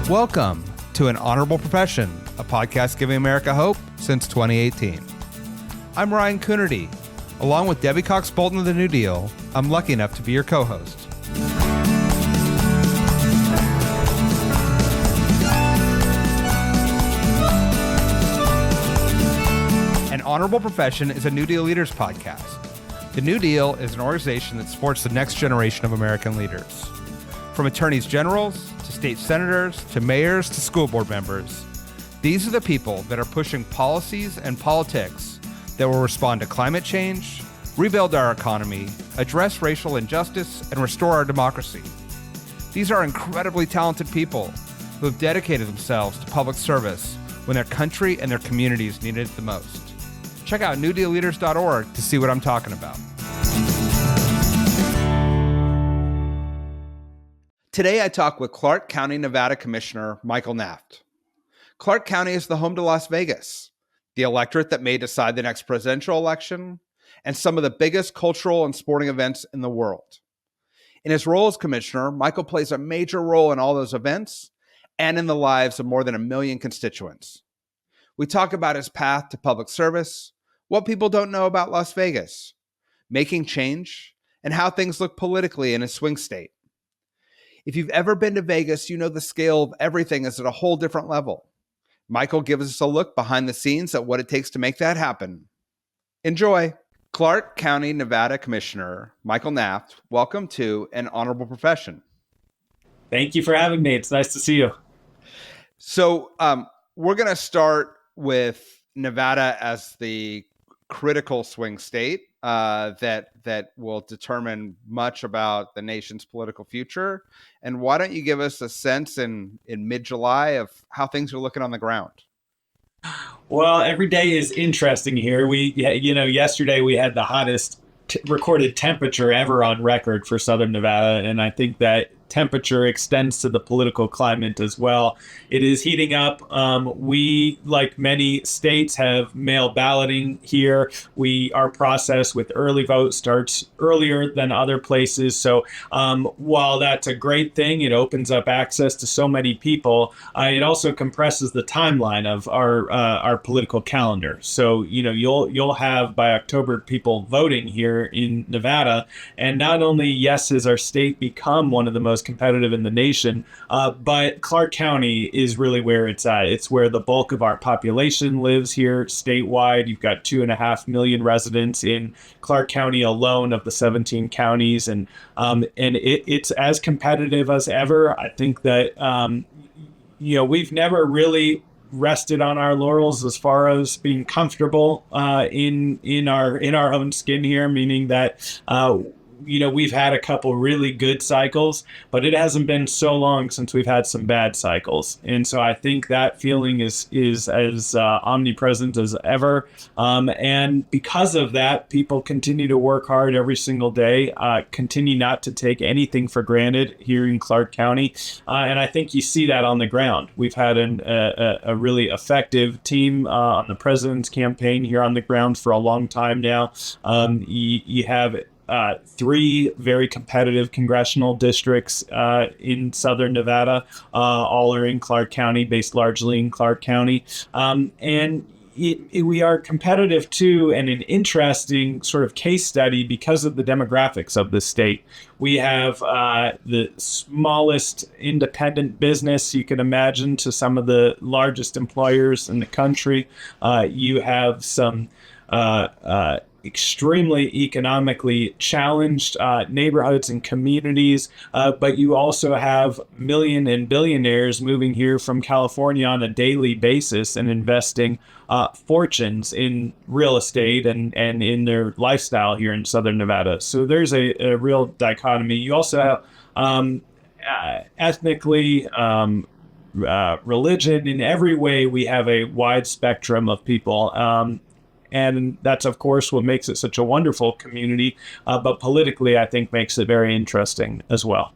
Welcome to An Honorable Profession, a podcast giving America hope since 2018. I'm Ryan Coonerty. Along with Debbie Cox Bolton of the New Deal, I'm lucky enough to be your co-host. An Honorable Profession is a New Deal Leaders podcast. The New Deal is an organization that supports the next generation of American leaders. From attorneys generals to state senators to mayors to school board members, these are the people that are pushing policies and politics that will respond to climate change, rebuild our economy, address racial injustice, and restore our democracy. These are incredibly talented people who have dedicated themselves to public service when their country and their communities needed it the most. Check out newdealleaders.org to see what I'm talking about. Today, I talk with Clark County, Nevada Commissioner Michael Naft. Clark County is the home to Las Vegas, the electorate that may decide the next presidential election, and some of the biggest cultural and sporting events in the world. In his role as commissioner, Michael plays a major role in all those events and in the lives of more than 1 million constituents. We talk about his path to public service, what people don't know about Las Vegas, making change, and how things look politically in his swing state. If you've ever been to Vegas, you know the scale of everything is at a whole different level. Michael gives us a look behind the scenes at what it takes to make that happen. Enjoy. Clark County, Nevada Commissioner Michael Naft, welcome to An Honorable Profession. Thank you for having me. It's nice to see you. So we're going to start with Nevada as the critical swing state that will determine much about the nation's political future. And why don't you give us a sense in mid-July of how things are looking on the ground? Well, every day is interesting here. Yesterday we had the hottest recorded temperature ever on record for Southern Nevada, and I think that temperature extends to the political climate as well. It is heating up. We, like many states, have mail balloting here. Our process with early vote starts earlier than other places. So while that's a great thing, it opens up access to so many people. It also compresses the timeline of our political calendar. So you'll have by October people voting here in Nevada, and not only has our state become one of the most competitive in the nation, but Clark County is really where it's at. It's where the bulk of our population lives here statewide. You've got 2.5 million residents in Clark County alone of the 17 counties, and it's as competitive as ever. I think that we've never really rested on our laurels as far as being comfortable in our own skin here, meaning that we've had a couple really good cycles, but it hasn't been so long since we've had some bad cycles. And so I think that feeling is as omnipresent as ever. And because of that, people continue to work hard every single day, continue not to take anything for granted here in Clark County. And I think you see that on the ground. We've had a really effective team on the president's campaign here on the ground for a long time now. You have 3 very competitive congressional districts in Southern Nevada. All are in Clark County, based largely in Clark County. And we are competitive too, and an interesting sort of case study because of the demographics of the state. We have the smallest independent business you can imagine to some of the largest employers in the country. You have some extremely economically challenged neighborhoods and communities, but you also have million and billionaires moving here from California on a daily basis and investing fortunes in real estate and in their lifestyle here in Southern Nevada. So there's a real dichotomy. You also have ethnically, religion, in every way we have a wide spectrum of people. And that's, of course, what makes it such a wonderful community, but politically, I think, makes it very interesting as well.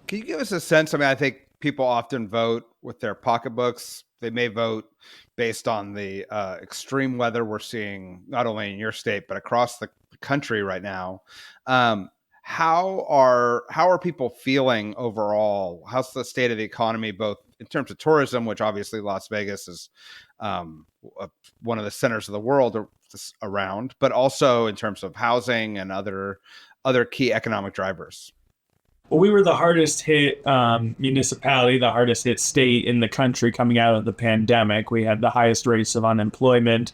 Can you give us a sense? I mean, I think people often vote with their pocketbooks. They may vote based on the extreme weather we're seeing, not only in your state, but across the country right now. how are people feeling overall? How's the state of the economy, both in terms of tourism, which obviously Las Vegas is um, one of the centers of the world around, but also in terms of housing and other key economic drivers? Well, we were the hardest hit municipality, the hardest hit state in the country coming out of the pandemic. We had the highest rates of unemployment.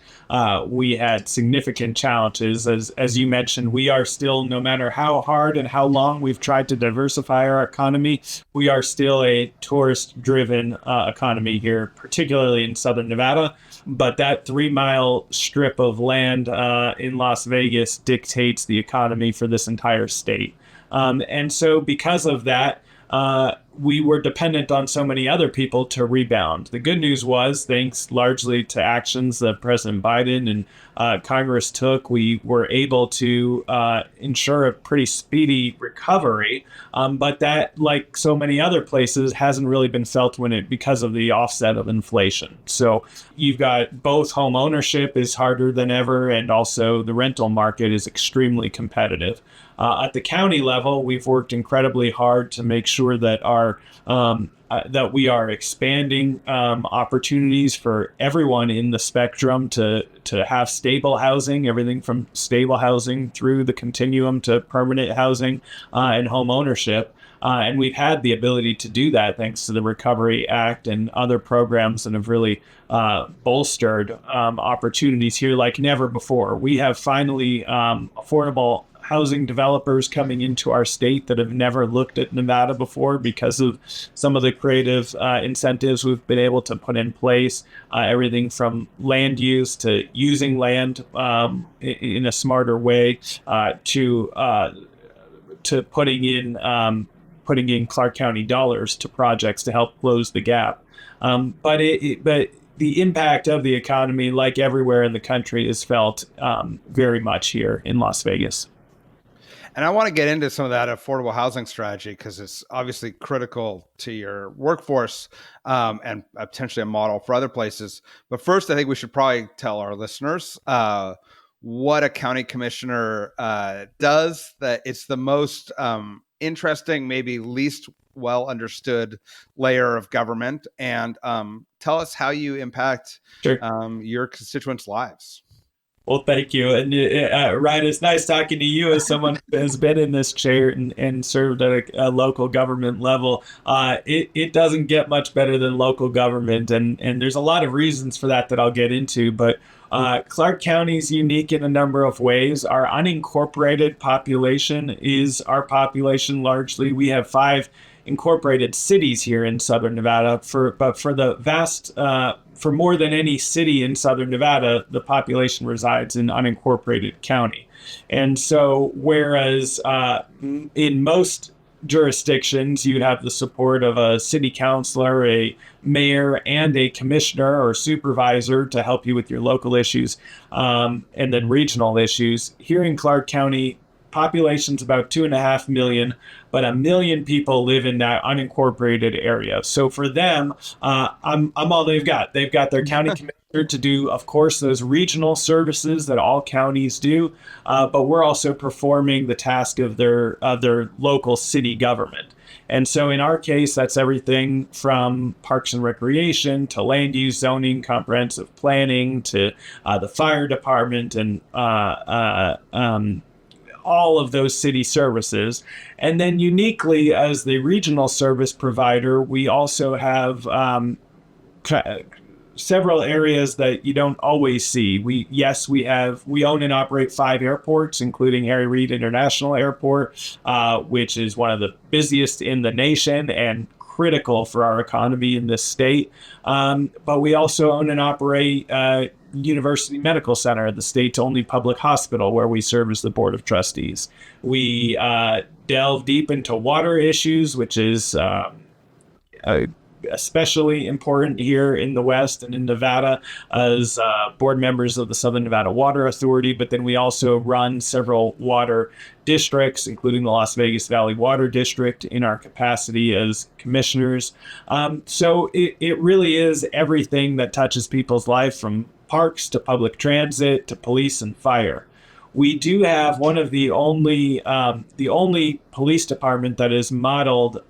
We had significant challenges. As you mentioned, we are still, no matter how hard and how long we've tried to diversify our economy, we are still a tourist-driven economy here, particularly in Southern Nevada. But that 3 mile strip of land in Las Vegas dictates the economy for this entire state. And so because of that, we were dependent on so many other people to rebound. The good news was, thanks largely to actions that President Biden and Congress took, we were able to ensure a pretty speedy recovery. But that, like so many other places, hasn't really been felt because of the offset of inflation. So you've got both home ownership is harder than ever, and also the rental market is extremely competitive. At the county level, we've worked incredibly hard to make sure that that we are expanding opportunities for everyone in the spectrum to have stable housing, everything from stable housing through the continuum to permanent housing and home ownership. And we've had the ability to do that thanks to the Recovery Act and other programs that have really bolstered opportunities here like never before. We have finally affordable housing developers coming into our state that have never looked at Nevada before because of some of the creative incentives we've been able to put in place, everything from land use to using land in a smarter way to putting in Clark County dollars to projects to help close the gap. But the impact of the economy, like everywhere in the country, is felt very much here in Las Vegas. And I want to get into some of that affordable housing strategy because it's obviously critical to your workforce and potentially a model for other places. But first, I think we should probably tell our listeners what a county commissioner does. That it's the most interesting, maybe least well understood layer of government, and tell us how you impact Sure. your constituents' lives. Well, thank you. And Ryan, it's nice talking to you as someone who has been in this chair and served at a local government level. It doesn't get much better than local government. And there's a lot of reasons for that I'll get into. But Clark County is unique in a number of ways. Our unincorporated population is our population largely. We have 5 incorporated cities here in Southern Nevada, but for the vast for more than any city in Southern Nevada, the population resides in unincorporated county. And so whereas in most jurisdictions, you'd have the support of a city councilor, a mayor, and a commissioner or supervisor to help you with your local issues and then regional issues. Here in Clark County, population's about 2.5 million, but 1 million people live in that unincorporated area. So for them, I'm all they've got. They've got their county commissioner to do, of course, those regional services that all counties do, but we're also performing the task of their local city government. And so in our case, that's everything from parks and recreation to land use zoning, comprehensive planning to the fire department and all of those city services. And then uniquely as the regional service provider, we also have several areas that you don't always see. We own and operate 5 airports, including Harry Reid International Airport, which is one of the busiest in the nation and critical for our economy in this state. But we also own and operate University Medical Center, the state's only public hospital, where we serve as the board of trustees. We delve deep into water issues, which is especially important here in the West and in Nevada as board members of the Southern Nevada Water Authority. But then we also run several water districts, including the Las Vegas Valley Water District, in our capacity as commissioners. So it really is everything that touches people's life, from parks to public transit to police and fire. We do have one of the only police department that is modeled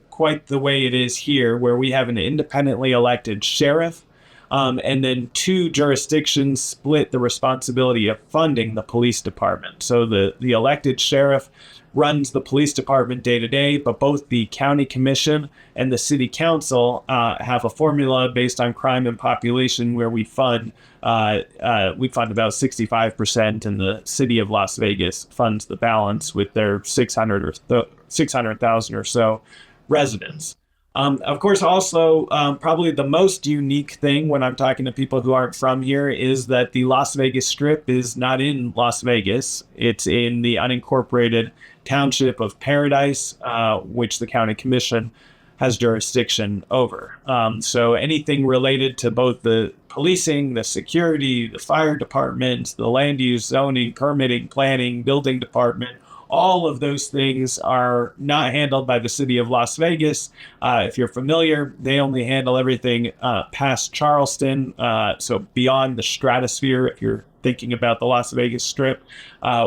quite the way it is here, where we have an independently elected sheriff, and then two jurisdictions split the responsibility of funding the police department. So the elected sheriff runs the police department day to day, but both the county commission and the city council have a formula based on crime and population where we fund about 65%, and the city of Las Vegas funds the balance with their 600,000 or so residents. Of course, also, probably the most unique thing when I'm talking to people who aren't from here is that the Las Vegas Strip is not in Las Vegas. It's in the unincorporated township of Paradise, which the county commission has jurisdiction over. So anything related to both the policing, the security, the fire department, the land use, zoning, permitting, planning, building department, all of those things are not handled by the city of Las Vegas. If you're familiar, they only handle everything past Charleston, so beyond the stratosphere. If you're thinking about the Las Vegas Strip,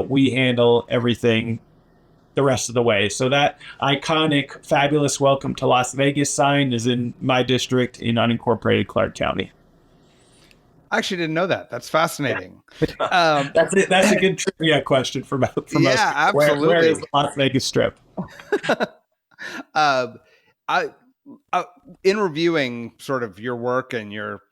we handle everything the rest of the way. So that iconic, fabulous "Welcome to Las Vegas" sign is in my district in unincorporated Clark County. I actually didn't know that. That's fascinating. That's it. That's a good trivia question for most. Yeah, absolutely. Where is the Las Vegas Strip? I in reviewing sort of your work and your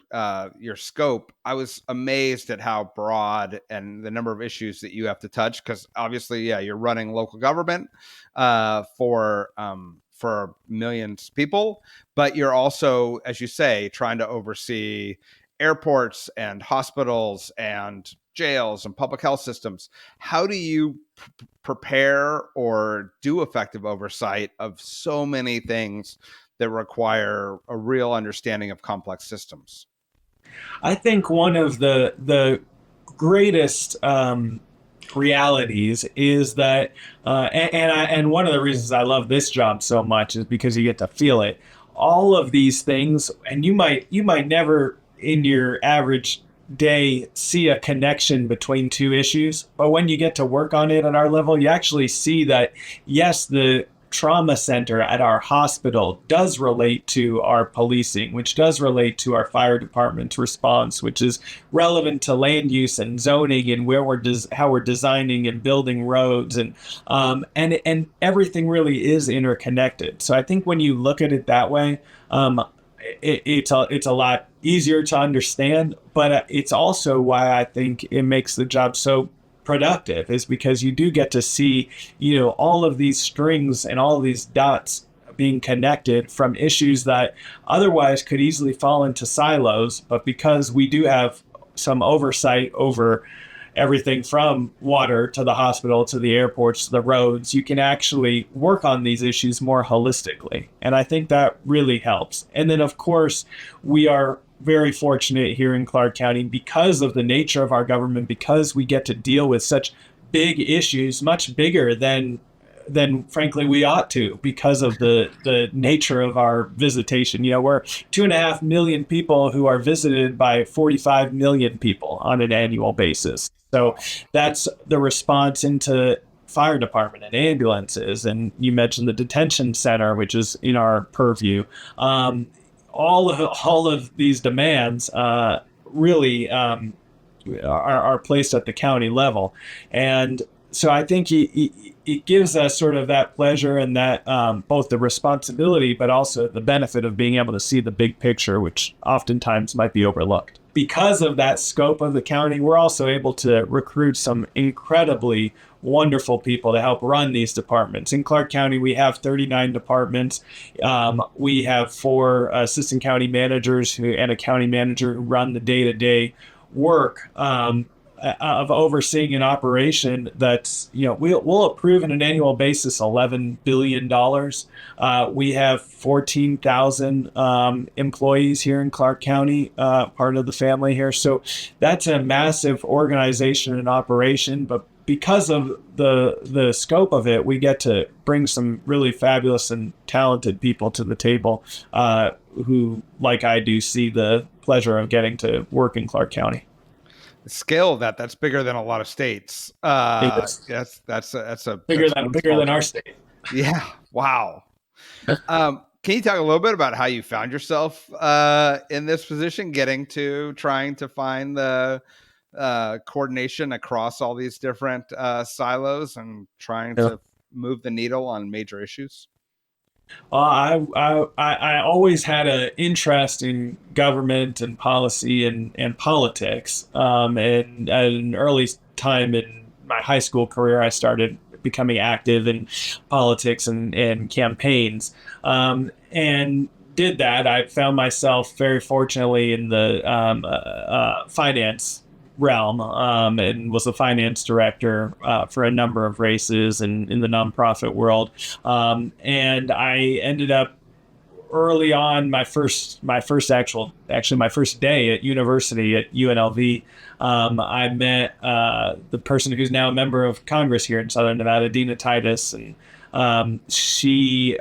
scope, I was amazed at how broad and the number of issues that you have to touch. Because obviously, yeah, you're running local government for millions of people, but you're also, as you say, trying to oversee airports and hospitals and jails and public health systems. How do you prepare or do effective oversight of so many things that require a real understanding of complex systems? I think one of the greatest realities is that, and one of the reasons I love this job so much is because you get to feel it. All of these things, and you might never in your average day see a connection between two issues, but when you get to work on it at our level, you actually see that, yes, the trauma center at our hospital does relate to our policing, which does relate to our fire department's response, which is relevant to land use and zoning and how we're designing and building roads, and everything really is interconnected. So I think when you look at it that way, it's a lot easier to understand, but it's also why I think it makes the job so productive, is because you do get to see, all of these strings and all of these dots being connected from issues that otherwise could easily fall into silos. But because we do have some oversight over everything from water to the hospital to the airports to the roads, you can actually work on these issues more holistically. And I think that really helps. And then, of course, we are very fortunate here in Clark County because of the nature of our government, because we get to deal with such big issues, much bigger than frankly we ought to, because of the nature of our visitation. We're 2.5 million people who are visited by 45 million people on an annual basis. So that's the response into fire department and ambulances. And you mentioned the detention center, which is in our purview. All of these demands really are placed at the county level. And so I think it gives us sort of that pleasure and that both the responsibility, but also the benefit of being able to see the big picture, which oftentimes might be overlooked. Because of that scope of the county, we're also able to recruit some incredibly wonderful people to help run these departments. In Clark County, we have 39 departments. We have 4 assistant county managers and a county manager who run the day-to-day work of overseeing an operation that's, we'll approve on an annual basis $11 billion. We have 14,000 employees here in Clark County, part of the family here. So that's a massive organization and operation, but because of the scope of it, we get to bring some really fabulous and talented people to the table who, like I do, see the pleasure of getting to work in Clark County. scale of that's bigger than a lot of states. Yes. That's Bigger one small than our town. state. Yeah. Wow. Can you talk a little bit about how you found yourself in this position, getting to trying to find the coordination across all these different silos and trying Yeah. to move the needle on major issues? I always had an interest in government and policy and politics. And at an early time in my high school career, I started becoming active in politics and campaigns. And did that. I found myself very fortunately in the finance realm, and was a finance director for a number of races in the nonprofit world. And I ended up early on my first my first day at university at UNLV. I met the person who's now a member of Congress here in Southern Nevada, Dina Titus, and she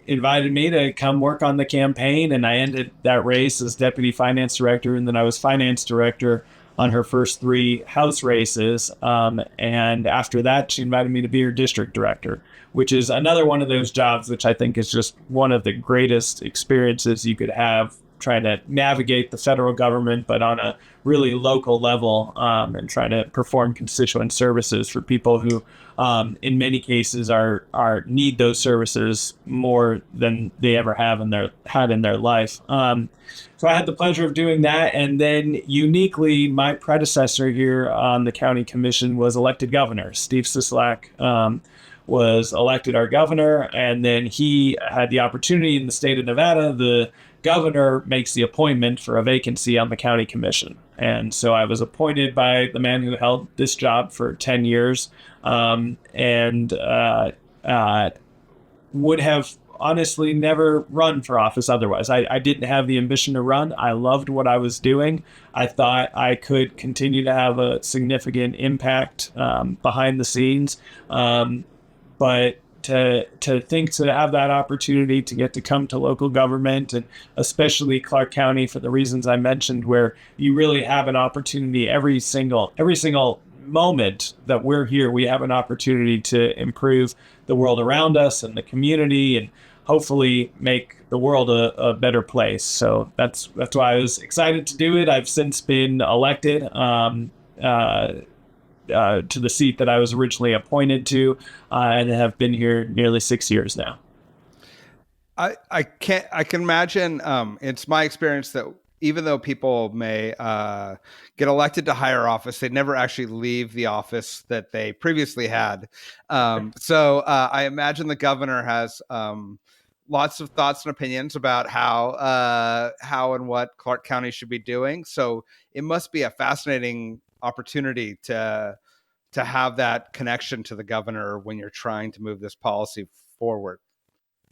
invited me to come work on the campaign, and I ended that race as deputy finance director, and then I was finance director on her first three House races. And after that, she invited me to be her district director, which is another one of those jobs which I think is just one of the greatest experiences you could have, trying to navigate the federal government, but on a really local level, and trying to perform constituent services for people who, in many cases, are need those services more than they ever have had in their life. So I had the pleasure of doing that, and then uniquely, my predecessor here on the county commission was elected governor. Steve Sisolak was elected our governor, and then he had the opportunity in the state of Nevada. The governor makes the appointment for a vacancy on the county commission. And so I was appointed by the man who held this job for 10 years, and would have honestly never run for office otherwise. I didn't have the ambition to run. I loved what I was doing. I thought I could continue to have a significant impact behind the scenes. But to have that opportunity to get to come to local government, and especially Clark County for the reasons I mentioned, where you really have an opportunity every single moment that we're here, we have an opportunity to improve the world around us and the community, and hopefully make the world a better place. So that's why I was excited to do it. I've since been elected to the seat that I was originally appointed to, and have been here nearly 6 years now. I can imagine. It's my experience that even though people may get elected to higher office, they never actually leave the office that they previously had. So I imagine the governor has lots of thoughts and opinions about how and what Clark County should be doing. So it must be a fascinating opportunity to have that connection to the governor when you're trying to move this policy forward.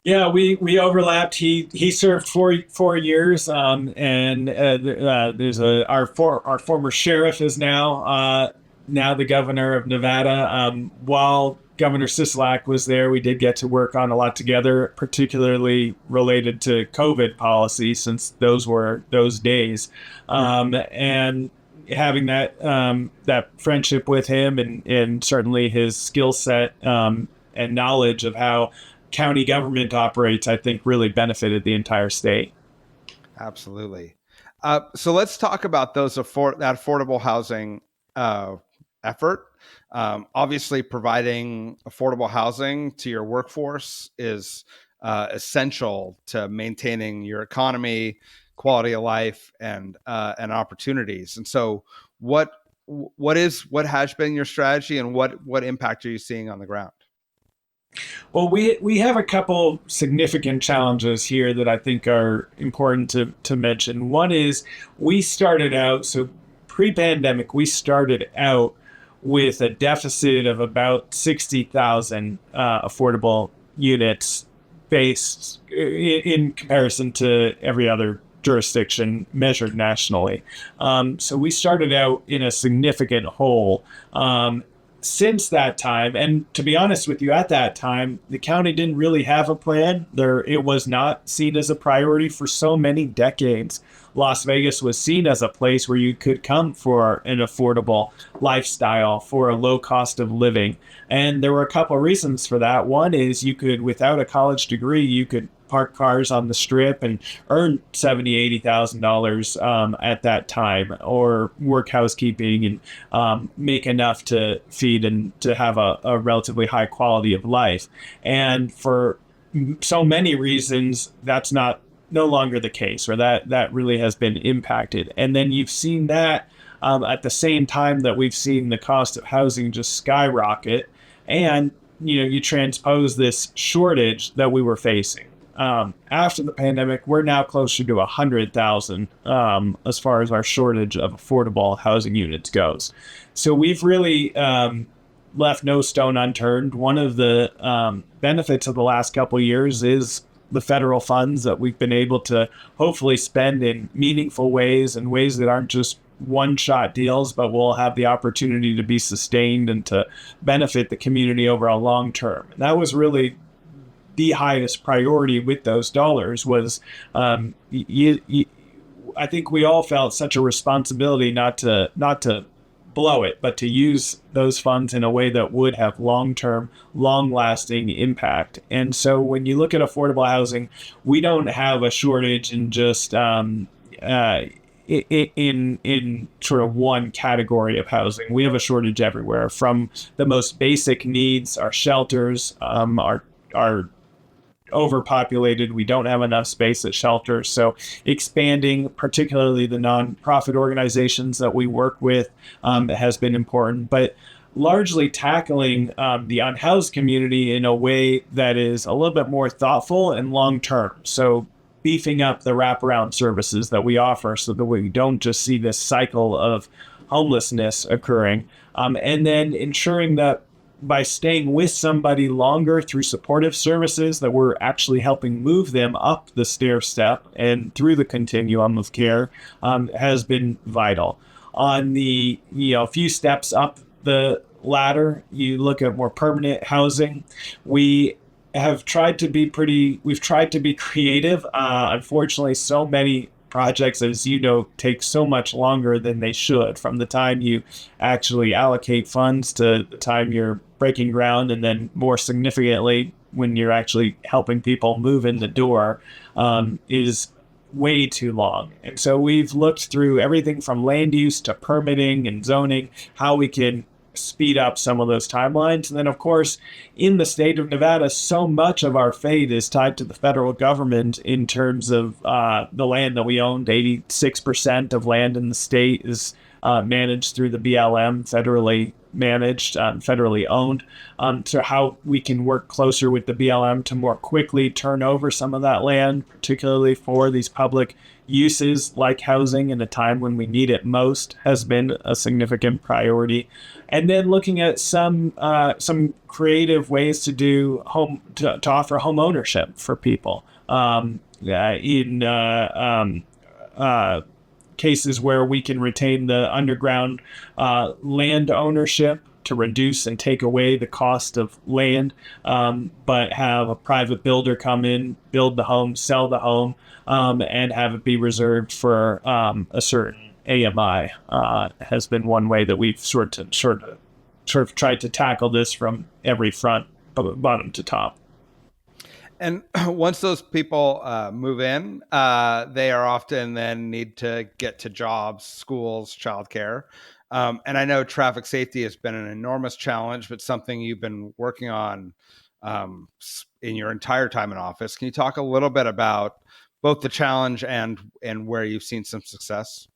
Yeah, we overlapped. He served 4 years, and there's our former sheriff is now the governor of Nevada. While Governor Sisolak was there, we did get to work on a lot together, particularly related to COVID policy, since those were those days, and having that friendship with him, and certainly his skill set and knowledge of how county government operates, I think really benefited the entire state. Absolutely. So let's talk about that affordable housing effort. Obviously, providing affordable housing to your workforce is essential to maintaining your economy, quality of life, and opportunities. And so, what has been your strategy, and what impact are you seeing on the ground? Well, we have a couple significant challenges here that I think are important to mention. One is we started out, so pre-pandemic, we started out with a deficit of about 60,000 affordable units based in comparison to every other jurisdiction measured nationally. So we started out in a significant hole. Since that time, and to be honest with you, at that time, the county didn't really have a plan. It was not seen as a priority for so many decades. Las Vegas was seen as a place where you could come for an affordable lifestyle, for a low cost of living. And there were a couple of reasons for that. One is you could, without a college degree, you could park cars on the strip and earn $70,000, $80,000 at that time, or work housekeeping and make enough to feed and to have a relatively high quality of life. And for so many reasons, that's no longer the case, or that really has been impacted. And then you've seen that at the same time that we've seen the cost of housing just skyrocket, and you transpose this shortage that we were facing. After the pandemic, we're now closer to 100,000 as far as our shortage of affordable housing units goes. So we've really left no stone unturned. One of the benefits of the last couple of years is the federal funds that we've been able to hopefully spend in meaningful ways, and ways that aren't just one-shot deals, but will have the opportunity to be sustained and to benefit the community over a long term. And that was really the highest priority with those dollars. Was I think we all felt such a responsibility not to blow it, but to use those funds in a way that would have long-term, long-lasting impact. And so when you look at affordable housing, we don't have a shortage in just in sort of one category of housing. We have a shortage everywhere, from the most basic needs. Our shelters are overpopulated. We don't have enough space at shelters. So expanding, particularly the nonprofit organizations that we work with, has been important. But largely tackling the unhoused community in a way that is a little bit more thoughtful and long-term. So beefing up the wraparound services that we offer, so that we don't just see this cycle of homelessness occurring. And then ensuring that by staying with somebody longer through supportive services, that we're actually helping move them up the stair step and through the continuum of care, has been vital. On the few steps up the ladder, you look at more permanent housing. We've tried to be creative. Unfortunately, so many projects, as you know, take so much longer than they should, from the time you actually allocate funds to the time you're breaking ground, and then more significantly when you're actually helping people move in the door, is way too long. And so we've looked through everything from land use to permitting and zoning, how we can speed up some of those timelines. And then, of course, in the state of Nevada, so much of our fate is tied to the federal government in terms of the land that we own. 86% of land in the state is managed through the BLM, federally managed, federally owned. So how we can work closer with the BLM to more quickly turn over some of that land, particularly for these public uses like housing in a time when we need it most, has been a significant priority. And then looking at some creative ways to do to offer home ownership for people in cases where we can retain the underground land ownership to reduce and take away the cost of land, but have a private builder come in, build the home, sell the home, and have it be reserved for a certain AMI, has been one way that we've sort of tried to tackle this from every front, bottom to top. And once those people move in, they are often then need to get to jobs, schools, childcare. And I know traffic safety has been an enormous challenge, but something you've been working on in your entire time in office. Can you talk a little bit about both the challenge and where you've seen some success?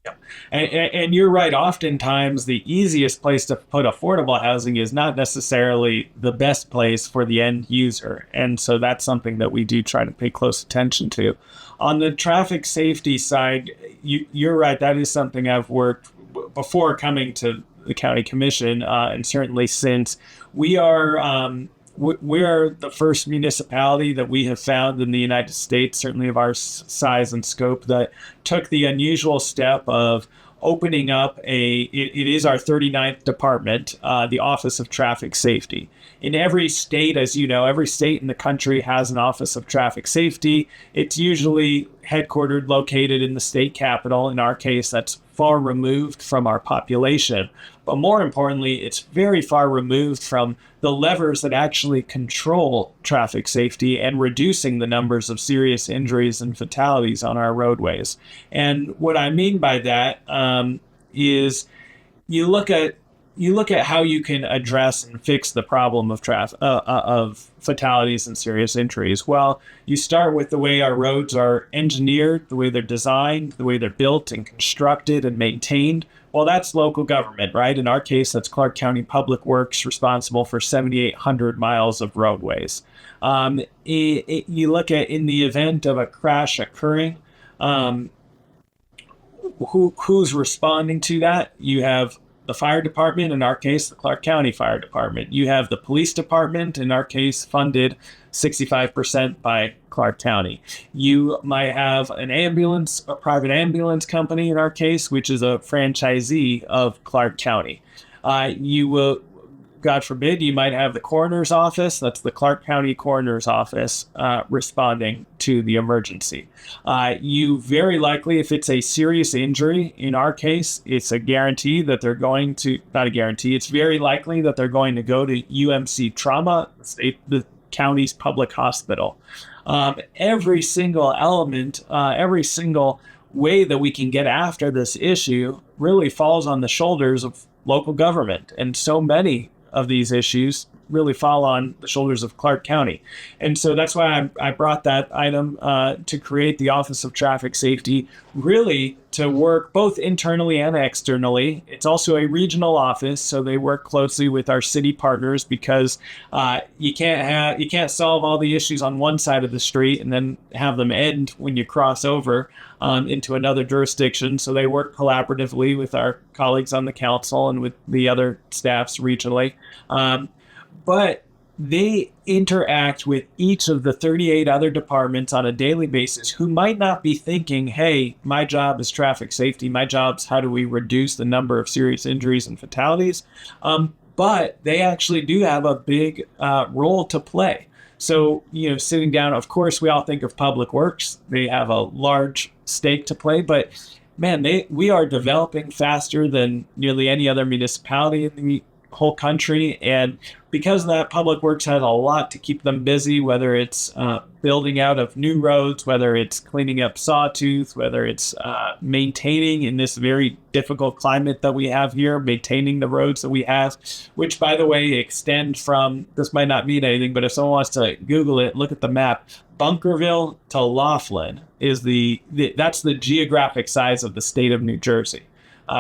Yeah. And you're right. Oftentimes, the easiest place to put affordable housing is not necessarily the best place for the end user. And so that's something that we do try to pay close attention to. On the traffic safety side, you're right. That is something I've worked before coming to the county commission, and certainly since. We're the first municipality that we have found in the United States, certainly of our size and scope, that took the unusual step of opening up it is our 39th department, the Office of Traffic Safety. In every state, as you know, every state in the country has an Office of Traffic Safety. It's usually headquartered, located in the state capital. In our case, that's far removed from our population. But more importantly, it's very far removed from the levers that actually control traffic safety and reducing the numbers of serious injuries and fatalities on our roadways. And what I mean by that is you look at how you can address and fix the problem of of fatalities and serious injuries. Well, you start with the way our roads are engineered, the way they're designed, the way they're built and constructed and maintained. Well, that's local government, right? In our case, that's Clark County Public Works, responsible for 7,800 miles of roadways. You look at, in the event of a crash occurring, who's responding to that? You have the fire department, in our case, the Clark County Fire Department. You have the police department, in our case, funded 65% by Clark County. You might have an ambulance, a private ambulance company, in our case, which is a franchisee of Clark County. You will, God forbid, you might have the coroner's office. That's the Clark County Coroner's Office responding to the emergency. You very likely, if it's a serious injury, in our case, it's a guarantee that they're going to, not a guarantee, it's very likely that they're going to go to UMC Trauma, the county's public hospital. Every single element, every single way that we can get after this issue really falls on the shoulders of local government. And so many of these issues really fall on the shoulders of Clark County. And so that's why I brought that item to create the Office of Traffic Safety, really to work both internally and externally. It's also a regional office, so they work closely with our city partners, because you can't solve all the issues on one side of the street and then have them end when you cross over into another jurisdiction. So they work collaboratively with our colleagues on the council and with the other staffs regionally. But they interact with each of the 38 other departments on a daily basis who might not be thinking, hey, my job is traffic safety. My job's how do we reduce the number of serious injuries and fatalities? But they actually do have a big role to play. So, sitting down, of course, we all think of Public Works. They have a large stake to play, but man, we are developing faster than nearly any other municipality in the whole country. And because of that, Public Works has a lot to keep them busy, whether it's building out of new roads, whether it's cleaning up Sawtooth, whether it's maintaining in this very difficult climate that we have here, maintaining the roads that we have, which, by the way, extend from, this might not mean anything, but if someone wants to Google it, look at the map, Bunkerville to Laughlin is that's the geographic size of the state of New Jersey.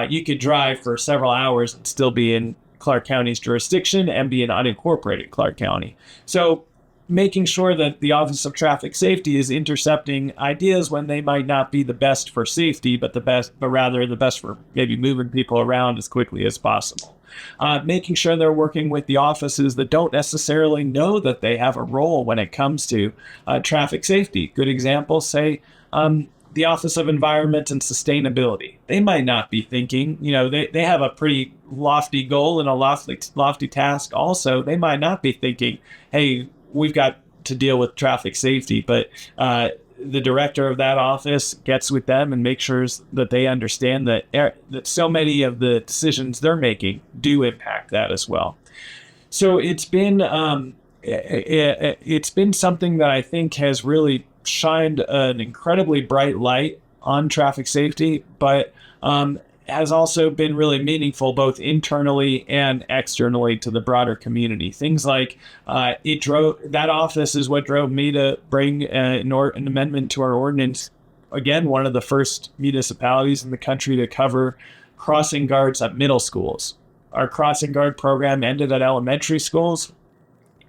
You could drive for several hours and still be in Clark County's jurisdiction and be an unincorporated Clark County. So making sure that the Office of Traffic Safety is intercepting ideas when they might not be the best for safety, but rather the best for maybe moving people around as quickly as possible. Making sure they're working with the offices that don't necessarily know that they have a role when it comes to traffic safety. Good example, say, the Office of Environment and Sustainability. They might not be thinking, they have a pretty lofty goal and a lofty task also. They might not be thinking, hey, we've got to deal with traffic safety, but the director of that office gets with them and makes sure that they understand that so many of the decisions they're making do impact that as well. So it's been something that I think has really shined an incredibly bright light on traffic safety, but has also been really meaningful both internally and externally to the broader community. Things like that office is what drove me to bring an amendment to our ordinance. Again, one of the first municipalities in the country to cover crossing guards at middle schools. Our crossing guard program ended at elementary schools.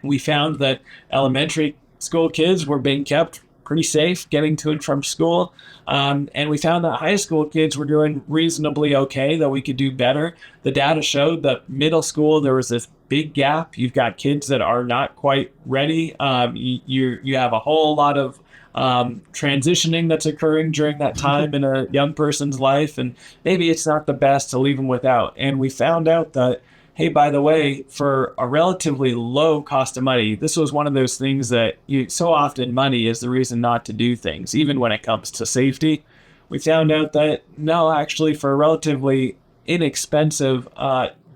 We found that elementary school kids were being kept pretty safe getting to and from school. And we found that high school kids were doing reasonably okay, though we could do better. The data showed that middle school, there was this big gap. You've got kids that are not quite ready. You have a whole lot of transitioning that's occurring during that time in a young person's life, and maybe it's not the best to leave them without. And we found out that, hey, by the way, for a relatively low cost of money, this was one of those things that so often money is the reason not to do things, even when it comes to safety. We found out that no, actually, for a relatively inexpensive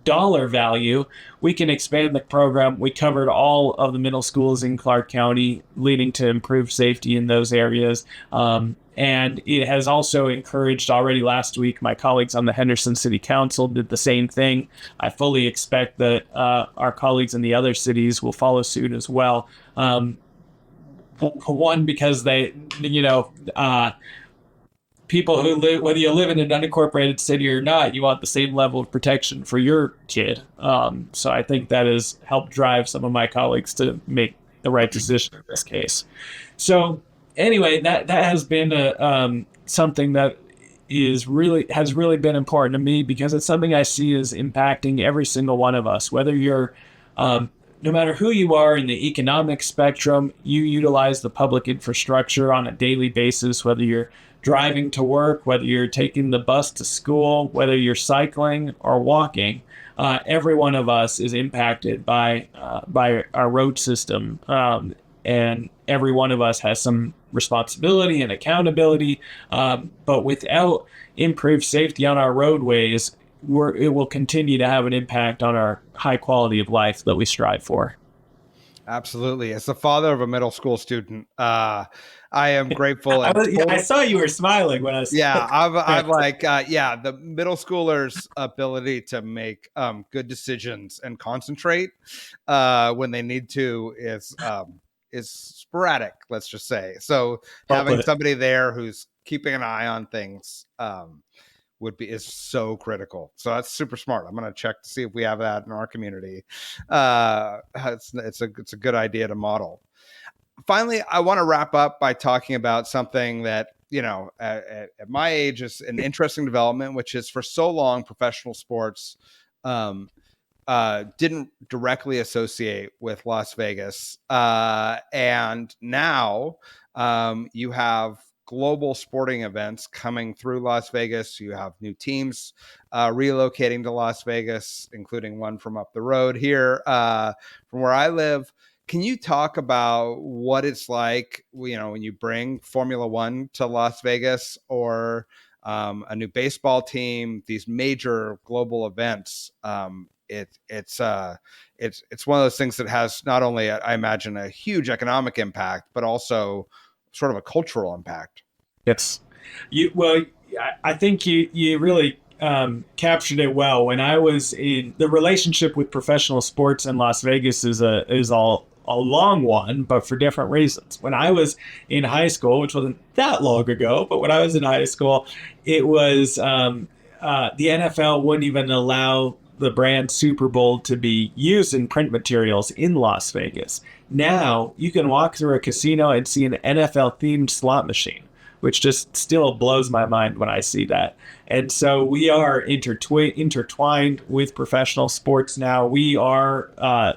dollar value, we can expand the program. We covered all of the middle schools in Clark County, leading to improved safety in those areas. And it has also encouraged, already last week, my colleagues on the Henderson City Council did the same thing. I fully expect that our colleagues in the other cities will follow suit as well. One, because they, people who live, whether you live in an unincorporated city or not, you want the same level of protection for your kid. So I think that has helped drive some of my colleagues to make the right decision in this case. So anyway, that has been something that has really been important to me, because it's something I see as impacting every single one of us, whether you're no matter who you are in the economic spectrum, you utilize the public infrastructure on a daily basis, whether you're driving to work, whether you're taking the bus to school, whether you're cycling or walking. Every one of us is impacted by our road system, and every one of us has some responsibility and accountability. But without improved safety on our roadways, it will continue to have an impact on our high quality of life that we strive for. Absolutely. As the father of a middle school student, I am grateful. I saw you were smiling when I said, yeah, I'm like, the middle schoolers' ability to make good decisions and concentrate when they need to is sporadic, let's just say. So having somebody there who's keeping an eye on things is so critical. So that's super smart. I'm going to check to see if we have that in our community. It's a good idea to model. Finally, I want to wrap up by talking about something that, at my age is an interesting development, which is, for so long, professional sports didn't directly associate with Las Vegas. And now you have global sporting events coming through Las Vegas. You have new teams relocating to Las Vegas, including one from up the road here from where I live. Can you talk about what it's like, when you bring Formula One to Las Vegas, or a new baseball team, these major global events? It's one of those things that has not only, I imagine, a huge economic impact, but also sort of a cultural impact. Yes. I think you really captured it well. When I was in the relationship with professional sports in Las Vegas is a long one, but for different reasons. When I was in high school, which wasn't that long ago, but when I was in high school, it was the NFL wouldn't even allow the brand Super Bowl to be used in print materials in Las Vegas. Now you can walk through a casino and see an NFL themed slot machine, which just still blows my mind when I see that. And so we are intertwined with professional sports now. We are a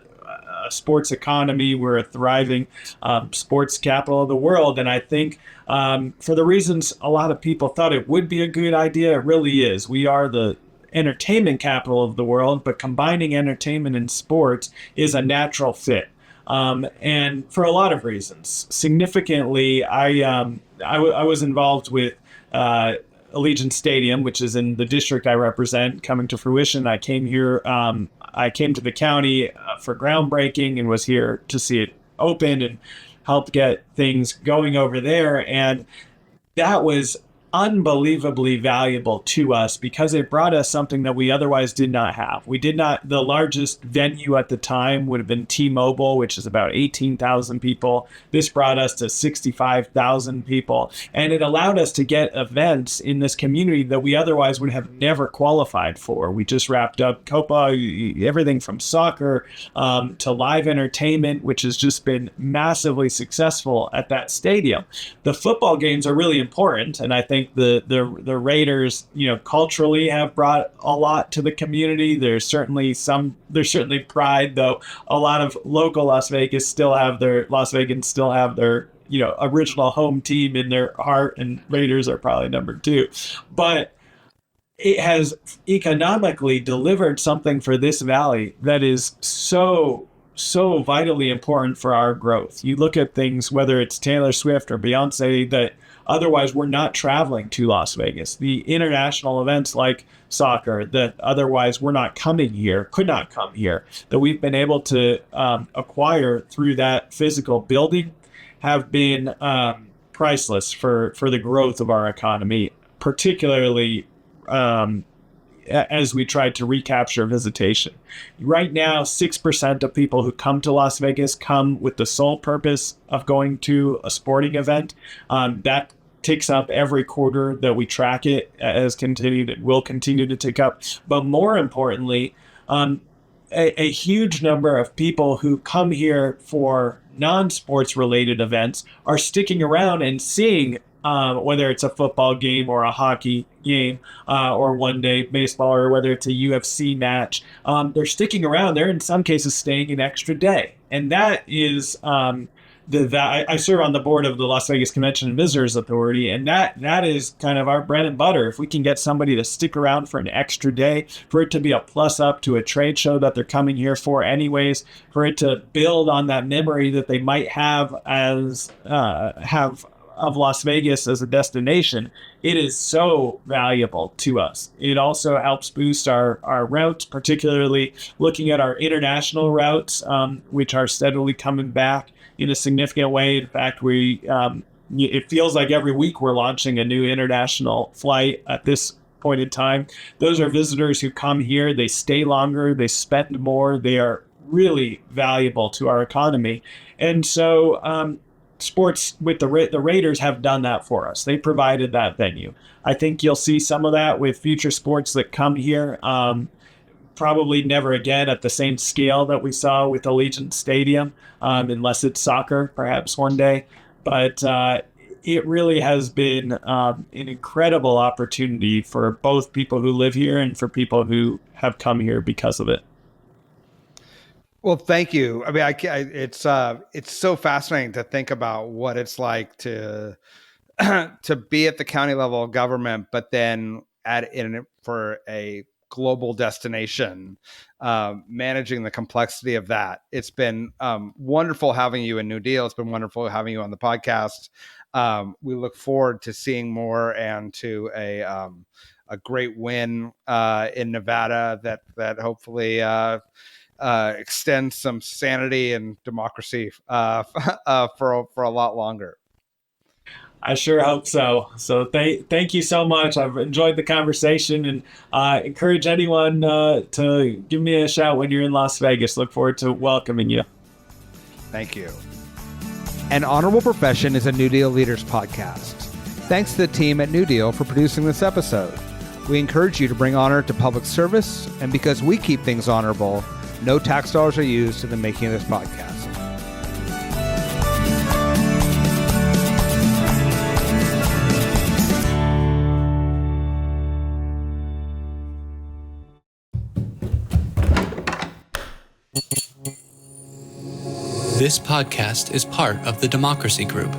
sports economy. We're a thriving sports capital of the world. And I think for the reasons a lot of people thought it would be a good idea, it really is. We are the entertainment capital of the world, but combining entertainment and sports is a natural fit. And for a lot of reasons. Significantly, I was involved with Allegiant Stadium, which is in the district I represent, coming to fruition. I came here. I came to the county for groundbreaking and was here to see it open and help get things going over there. And that was unbelievably valuable to us because it brought us something that we otherwise did not have. The largest venue at the time would have been T-Mobile, which is about 18,000 people. This brought us to 65,000 people. And it allowed us to get events in this community that we otherwise would have never qualified for. We just wrapped up Copa, everything from soccer to live entertainment, which has just been massively successful at that stadium. The football games are really important, and I think the Raiders, culturally have brought a lot to the community. There's certainly pride, though a lot of local Las Vegans still have their original home team in their heart, and Raiders are probably number two. But it has economically delivered something for this valley that is so vitally important for our growth. You look at things, whether it's Taylor Swift or Beyonce, that otherwise we're not traveling to Las Vegas. The international events like soccer that otherwise we're not coming here, could not come here, that we've been able to acquire through that physical building have been priceless for the growth of our economy, particularly as we tried to recapture visitation. Right now, 6% of people who come to Las Vegas come with the sole purpose of going to a sporting event. That ticks up every quarter that we track it, it will continue to tick up. But more importantly, a huge number of people who come here for non-sports related events are sticking around and seeing whether it's a football game or a hockey game or one day baseball, or whether it's a UFC match. They're sticking around. They're in some cases staying an extra day. And that is I serve on the board of the Las Vegas Convention and Visitors Authority, and that is kind of our bread and butter. If we can get somebody to stick around for an extra day, for it to be a plus up to a trade show that they're coming here for anyways, for it to build on that memory that they might have of Las Vegas as a destination, it is so valuable to us. It also helps boost our routes, particularly looking at our international routes, which are steadily coming back in a significant way. In fact, it feels like every week we're launching a new international flight at this point in time. Those are visitors who come here, they stay longer, they spend more, they are really valuable to our economy. And so sports with the Raiders have done that for us. They provided that venue. I think you'll see some of that with future sports that come here. Probably never again at the same scale that we saw with Allegiant Stadium, unless it's soccer, perhaps one day. But it really has been an incredible opportunity for both people who live here and for people who have come here because of it. Well, thank you. I mean, it's so fascinating to think about what it's like to be at the county level of government, but then for a global destination, managing the complexity of that. It's been wonderful having you in New Deal. It's been wonderful having you on the podcast. We look forward to seeing more and to a great win in Nevada that hopefully extends some sanity and democracy for a lot longer. I sure hope so. So thank you so much. I've enjoyed the conversation, and encourage anyone to give me a shout when you're in Las Vegas. Look forward to welcoming you. Thank you. An Honorable Profession is a New Deal Leaders podcast. Thanks to the team at New Deal for producing this episode. We encourage you to bring honor to public service, and because we keep things honorable, no tax dollars are used in the making of this podcast. This podcast is part of the Democracy Group.